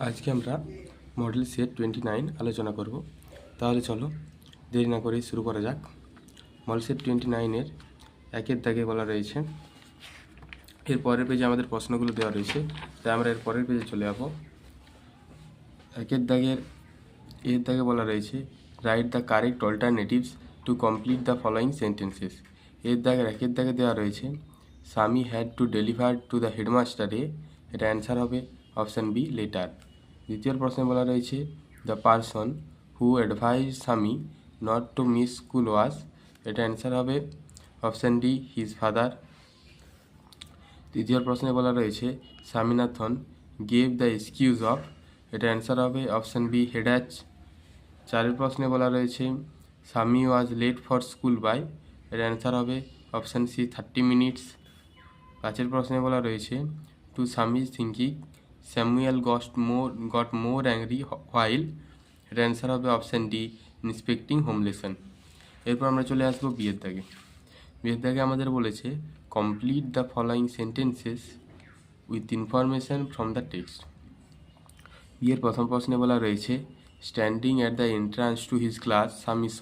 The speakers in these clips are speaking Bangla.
আজকে আমরা মডেল সেট 29 আলোচনা করব। তাহলে চলো দেরি না করে শুরু করা যাক। মডেল সেট 29-এর একের দাগে বলা রয়েছে, এর পরের পেজে আমাদের প্রশ্নগুলো দেওয়া রয়েছে, তাই আমরা এর পরের পেজে চলে যাব। এর দাগে বলা রয়েছে, write the correct alternatives to complete the following sentences. একের দাগে দেওয়া রয়েছে, Swami had to deliver to the হেডমাস্টারে। এটা অ্যান্সার হবে অপশান বি, লেটার। দ্বিতীয় প্রশ্নে বলা রয়েছে, the person who advise Swami not to miss school was. এটা অ্যান্সার হবে অপশান ডি, হিজ ফাদার। তৃতীয় প্রশ্নে বলা রয়েছে, Swaminathan gave the excuse of. এটা অ্যান্সার হবে অপশান বি, হেডাচ। চারের প্রশ্নে বলা রয়েছে, Swami was late for school by. এর অ্যান্সার হবে অপশান সি, 30 মিনিটস। পাঁচের প্রশ্নে বলা রয়েছে, to Swami thinking Samuel got more angry while. এর অ্যান্সার হবে option D, inspecting home lesson. এরপর আমরা চলে আসবো বিয়ের দাগে আমাদের বলেছে, complete the following sentences with information from the text. বিয়ের প্রথম প্রশ্নে বলা রয়েছে, standing at the entrance to his class স্বামী স।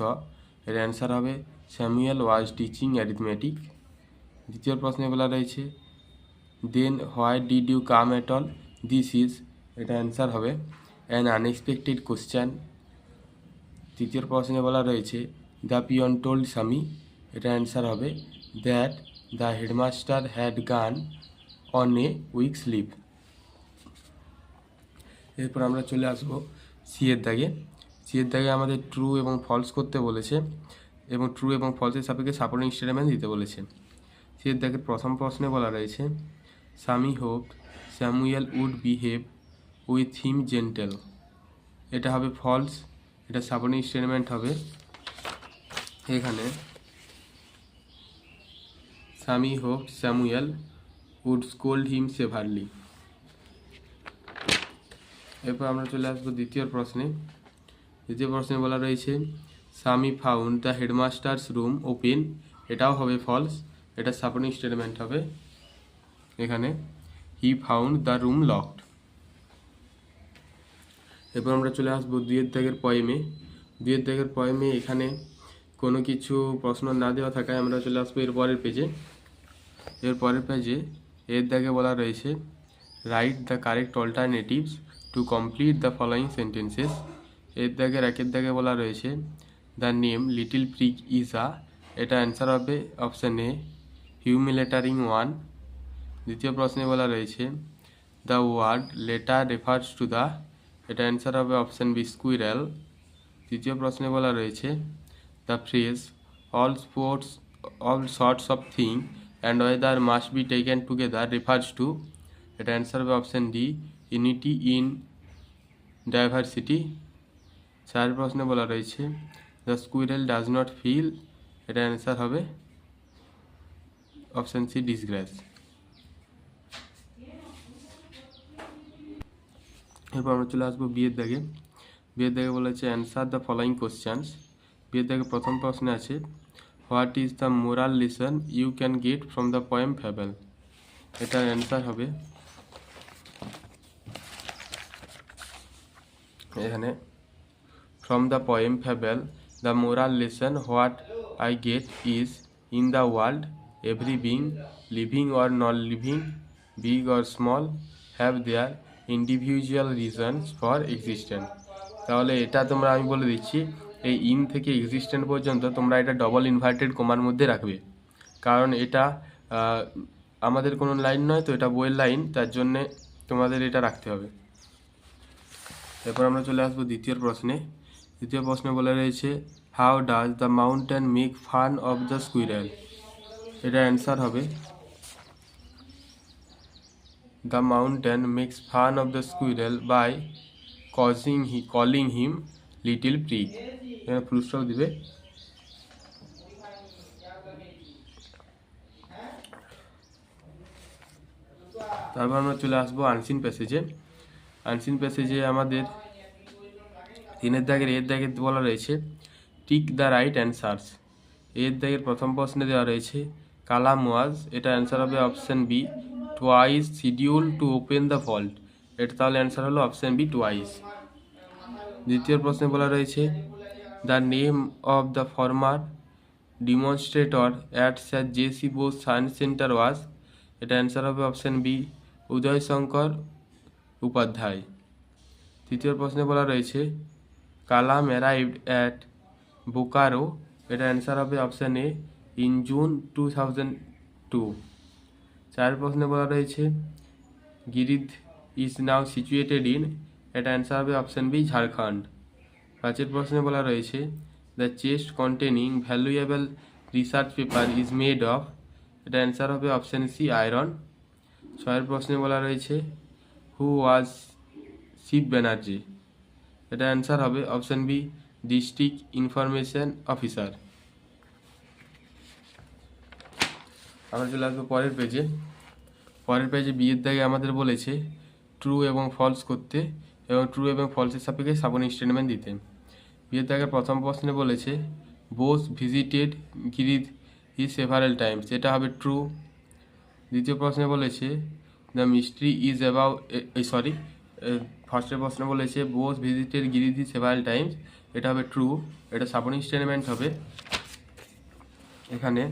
এর অ্যান্সার হবে স্যামুয়েল ওয়াজ টিচিং অ্যারিথমেটিক। দ্বিতীয় প্রশ্নে বলা রয়েছে, then why did you come at all this is. এটা অ্যান্সার হবে অ্যান আনএক্সপেক্টেড কোশ্চেন। তৃতীয় প্রশ্নে বলা রয়েছে, দ্য পিয়ন টোল্ড স্বামী। এটা অ্যান্সার হবে that the headmaster had gone on a weeks leave. এরপর আমরা চলে আসবো সিয়ের দাগে আমাদের ট্রু এবং ফলস করতে বলেছে এবং ট্রু এবং ফলসের সাপেক্ষে সাপোর্টিং স্টেটমেন্ট দিতে বলেছে। সিয়ের দাগের প্রথম প্রশ্নে বলা রয়েছে, Swami hope Samuel would behave with him gentle. এটা হবে ফলস। এটা সাপোর্টিং স্টেটমেন্ট হবে এখানে, Swami hope Samuel would scold him severely. এরপর আমরা চলে আসবো দ্বিতীয় প্রশ্নে বলা রয়েছে, Swami found the headmaster's room open. এটাও হবে ফলস। এটা সাপোর্টিং স্টেটমেন্ট হবে এখানে, he found the room locked. এরপর আমরা চলে আসবো দুইয়ের দাগের পয়েমে এখানে কোনো কিছু প্রশ্ন না দেওয়া থাকায় আমরা চলে আসবো এর পরের পেজে। এর দাগে বলা রয়েছে, write the correct alternatives to complete the following sentences. একের দাগে বলা রয়েছে, the name little prig is a. এটা অ্যান্সার হবে অপশান এ, হিউমিলেটারিং ওয়ান। দ্বিতীয় প্রশ্নে বলা রয়েছে, the word letter refers to the. এটা অ্যান্সার হবে অপশান বি, স্কুইরেল। তৃতীয় প্রশ্নে বলা রয়েছে, the phrase all sorts of thing and weather must be taken together refers to. এটা অ্যান্সার হবে option D, unity in diversity. চার প্রশ্নে বলা রয়েছে, the squirrel does not feel. এটা অ্যান্সার হবে অপশান সি, ডিসগ্রেস। এরপর আমরা চলে আসবো বিয়ের দাগে বলেছে, অ্যান্সার দ্য ফলোয়িং কোশ্চেন্স। বিয়ের দাগে প্রথম প্রশ্নে আছে, what is the moral lesson you can get from the poem fable. এটার অ্যান্সার হবে এখানে, from the poem fable the moral lesson what I get is in the world every being living or non living big or small have their individual reasons for existence. তাহলে এটা আমি বলে দিচ্ছি, এই ইন থেকে এক্সিস্টেন্ট পর্যন্ত তোমরা এটা ডবল ইনভার্টেড কমার মধ্যে রাখবে, কারণ এটা আমাদের কোনো লাইন নয় তো, এটা বইয়ের লাইন, তার জন্যে তোমাদের এটা রাখতে হবে। এরপর আমরা চলে আসবো দ্বিতীয় প্রশ্নে বলা রয়েছে, how does the mountain make fun of the squirrel. এটা অ্যান্সার হবে, the mountain makes fun of the squirrel by calling him little prig. এখানে ফুল স্টপ দিবে। তারপর আমরা চলে আসবো আনসিন প্যাসেজে আমাদের এর দাগে বলা রয়েছে, টিক দ্য রাইট অ্যান্সার্স। এর দাগের প্রথম প্রশ্নে দেওয়া রয়েছে, কালাম ওয়াজ। এটা অ্যান্সার হবে option B, twice scheduled to open the vault. এটা তাহলে অ্যান্সার হলো অপশন বি টুয়াইস। দ্বিতীয় প্রশ্নে বলা রয়েছে the name of the former demonstrator at Sir J C. Bose Science Centre was, এটা অ্যান্সার হবে অপশন বি উদয় শঙ্কর উপাধ্যায়। তৃতীয় প্রশ্নে বলা রয়েছে কালাম অ্যারাইভড অ্যাট বোকারো, এটা অ্যান্সার হবে অপশন এ ইন জুন 2002। চার প্রশ্নে বলা রয়েছে গিরিধ ইজ নাও সিচুয়েটেড ইন, এটা অ্যান্সার হবে অপশন বি ঝাড়খণ্ড। পাঁচের প্রশ্নে বলা রয়েছে the chest containing valuable research paper is made of, এটা অ্যান্সার হবে অপশন সি আয়রন। ছয়ের প্রশ্নে বলা রয়েছে হু ওয়াজ শিব ব্যানার্জি, এটা অ্যান্সার হবে option B district information officer. আমরা চলে আসবো পরের পেজে। পরের পেজে বিয়ের দাগে আমাদের বলেছে ট্রু এবং ফলস করতে এবং ট্রু এবং ফলসের সাপেক্ষে সাপোর্টিং স্টেটমেন্ট দিতে। বিয়ের দাগের প্রথম প্রশ্নে বলেছে বোস ভিজিটেড গিরিধ হি সেভারাল টাইমস, এটা হবে ট্রু। দ্বিতীয় প্রশ্নে বলেছে দ্য মিস্ট্রি ইজ অ্যাবাউট ফার্স্টের প্রশ্নে বলেছে বোস ভিজিটেড গিরিধ হি সেভারাল টাইমস, এটা হবে ট্রু, এটা সাপোর্টিং স্টেটমেন্ট হবে। এখানে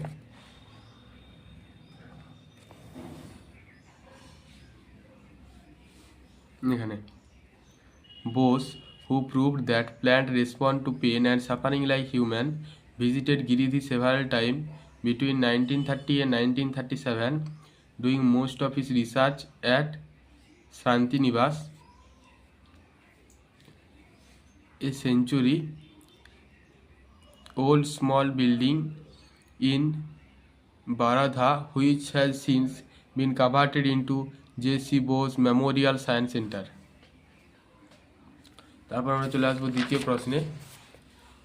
Bose, who proved that plants respond to pain and suffering like human, visited Giridhi several times between 1930 and 1937, doing most of his research at Shantinivas, a century-old small building in Baradha, which has since been converted into J.C. Bose Memorial Science Center. তারপর আমরা চলে আসবো দ্বিতীয় প্রশ্নে।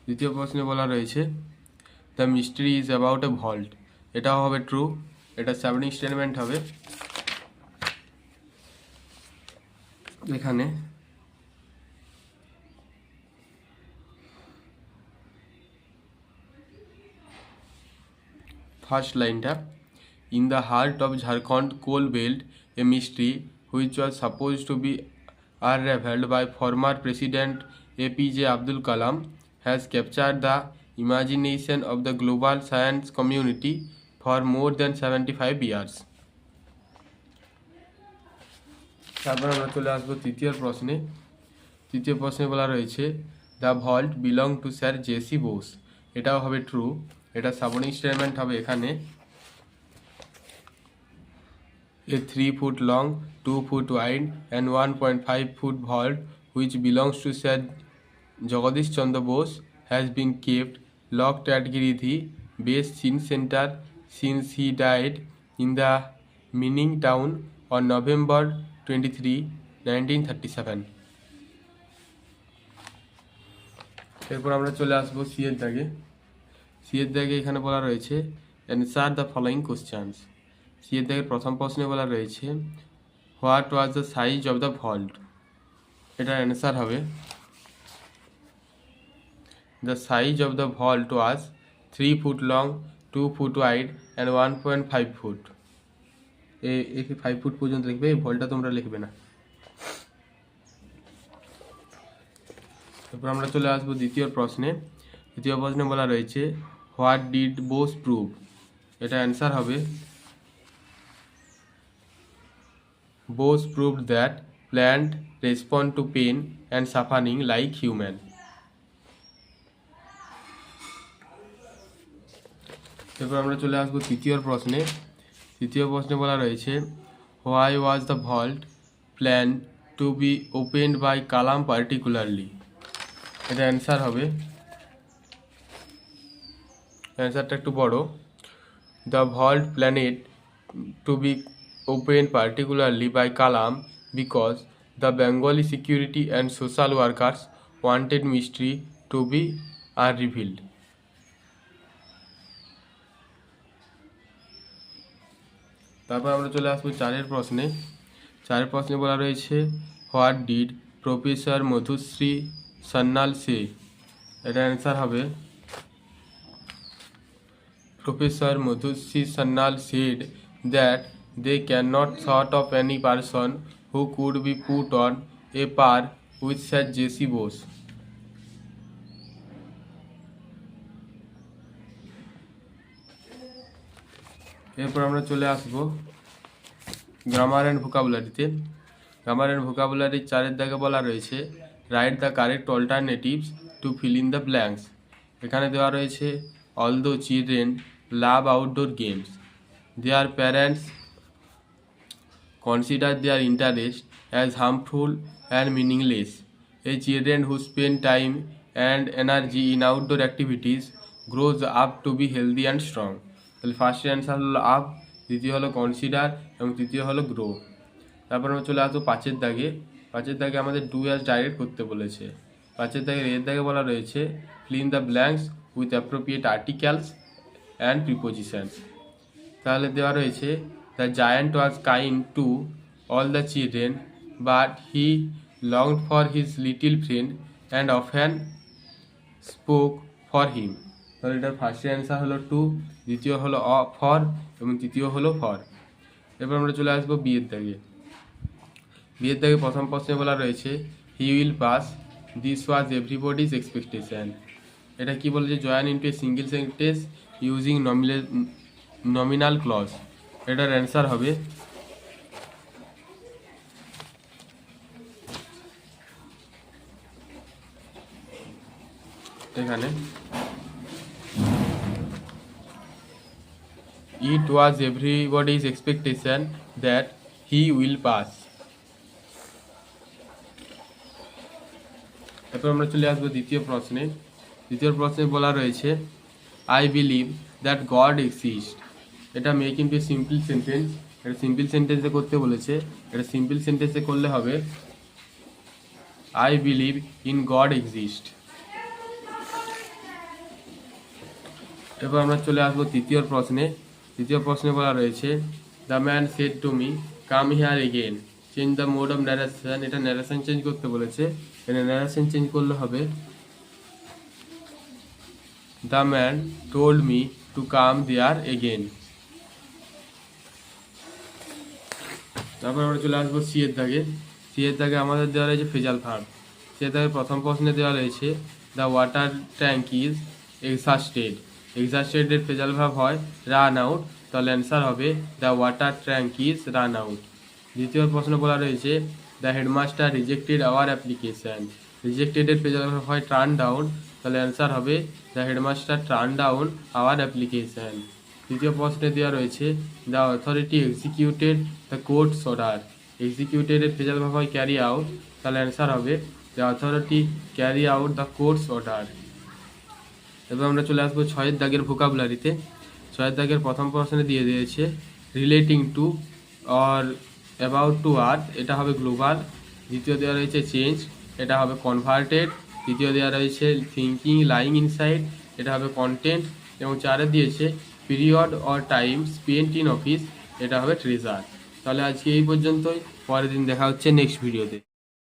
দ্বিতীয় প্রশ্নে বলা রয়েছে the mystery is about a vault, এটাও হবে ট্রু, এটা সাপোর্টিং স্টেটমেন্ট হবে। এখানে ফার্স্ট লাইনটা in the heart of Jharkhand coal belt a mystery which was supposed to be unraveled by former President APJ Abdul Kalam has captured the imagination of the global science community for more than 75 years. তারপর আমরা চলে আসবো তৃতীয় প্রশ্নে। তৃতীয় প্রশ্নে বলা রয়েছে the vault belong to sir J C. Bose, এটাও হবে ট্রু, এটা সাপোর্টিং স্টেটমেন্ট হবে। এখানে a 3 foot long, 2 foot wide and 1.5 foot vault which belongs to Sir Jagadish Chandra Bose has been kept locked at Giridhi Base Science Center since he died in the mining town on November 23, 1937. এরপর আমরা চলে আসবো সি এর দাগে। সি এর দাগে এখানে বলা রয়েছে answer the following questions. C এর দাগের প্রথম প্রশ্নে বলা রয়েছে what was the size of the vault, এটার অ্যান্সার হবে the size of the vault was 3 foot লং, 2 foot wide and 1.5 foot। 5 foot পর্যন্ত লিখবে, এই ভল্টটা তোমরা লিখবে না। তারপর আমরা চলে আসবো দ্বিতীয় প্রশ্নে। দ্বিতীয় প্রশ্নে বলা রয়েছে হোয়াট ডিড বোস প্রুভ, এটা অ্যান্সার হবে Bose proved that plants respond to pain and suffering like human. এরপর আমরা চলে আসবো তৃতীয় প্রশ্নে। তৃতীয় প্রশ্নে বলা রয়েছে why was the vault plan to be opened by Kalam particularly, এটা অ্যান্সার হবে, অ্যান্সারটা একটু বড়, the vault planned to be opened particularly by Kalam because the Bengali security and social workers wanted mystery to be unrevealed. তারপর আমরা চলে আসবো চারের প্রশ্নে। চারের প্রশ্নে বলা রয়েছে what did professor Madhushree Sanyal say, এটা অ্যান্সার হবে professor Madhushree Sanyal said that they cannot thought of any person who could be put on a par with Sir J.C. Bose. এরপর আমরা চলে আসব গ্রামার অ্যান্ড ভোকাবুলারিতে। গ্রামার অ্যান্ড ভোকাবুলারির 4 দাগে বলা রয়েছে write the correct alternatives two feel in the blanks. এখানে দেওয়া রয়েছে although children love outdoor games, their parents consider their interest as harmful and meaningless. A children who spend time and energy in outdoor activities grows up to be healthy and strong. তাহলে ফার্স্ট অ্যান্সার হলো আপ, দ্বিতীয় হলো কনসিডার এবং তৃতীয় হলো গ্রো। তারপর আমরা চলে আসবো 5 দাগে। 5 দাগে আমাদের ডু অ্যাজ ডাইরেক্ট করতে বলেছে। 5 দাগের এর দাগে বলা রয়েছে fill in the blanks with appropriate articles and prepositions. তাহলে দেওয়া রয়েছে the giant was kind to all the children but he longed for his little friend and often spoke for him. তাহলে এটার ফার্স্ট অ্যান্সার হলো টু, দ্বিতীয় হলো ফর এবং তৃতীয় হলো ফর। এরপর আমরা চলে আসবো বিয়ের দাগে। বিয়ের দাগে প্রথম প্রশ্নে বলা রয়েছে he will pass, this was everybody's expectation. এটা কি বলেছে join into a single sentence using nominal clause. এটার অ্যান্সার হবে এখানে it was everybody's expectation that he will pass। এরপর আমরা চলে আসবো দ্বিতীয় প্রশ্নে। দ্বিতীয় প্রশ্নে বলা রয়েছে I believe that God exist. এটা make into a simple sentence. এটা সিম্পল সেন্টেন্সে করতে বলেছে। এটা সিম্পল সেন্টেন্সে করলে হবে I believe in God exist. এরপর আমরা চলে আসবো তৃতীয় প্রশ্নে। তৃতীয় প্রশ্নে বলা রয়েছে the man said to me come here again, change the mode of narration. এটা ন্যারেশন চেঞ্জ করতে বলেছে। এটা ন্যারেশন চেঞ্জ করলে হবে the man told me to come there again. তারপর আমরা চলে আসবো সি এর দাগে। সি এর দাগে আমাদের দেওয়া রয়েছে ফ্রেজাল ভার্ব। সি এর দাগে প্রথম প্রশ্নে দেওয়া রয়েছে the water tank is exhausted. এক্সহাস্টেডের ফ্রেজাল ভার্ব হয় রান আউট, তাহলে অ্যান্সার হবে the water tank is run out. দ্বিতীয় প্রশ্ন বলা রয়েছে the headmaster rejected our application. রিজেক্টেডের ফ্রেজাল ভার্ব হয় টার্ন ডাউন, তাহলে অ্যান্সার হবে the headmaster turn down our application. তৃতীয় প্রশ্নে দেওয়া রয়েছে the authority executed the court's order. এক্সিকিউটেডের ফ্রেজাল ভার্ব হয় ক্যারি আউট, তাহলে অ্যান্সার হবে the authority carry out the court's order. এবার আমরা চলে আসবো 6 দাগের ভোকাবুলারিতে। 6 দাগের প্রথম প্রশ্নে দিয়ে দিয়েছে relating to or about to earth, এটা হবে গ্লোবাল। দ্বিতীয় দেওয়া রয়েছে চেঞ্জ, এটা হবে কনভার্টেড। তৃতীয় দেওয়া রয়েছে থিঙ্কিং লাইং ইনসাইড, এটা হবে কন্টেন্ট। এবং 4 দিয়েছে period or time spent in office, এটা হবে ট্রেজার। তাহলে আজকে এই পর্যন্তই, পরের দিন দেখা হচ্ছে নেক্সট ভিডিওতে।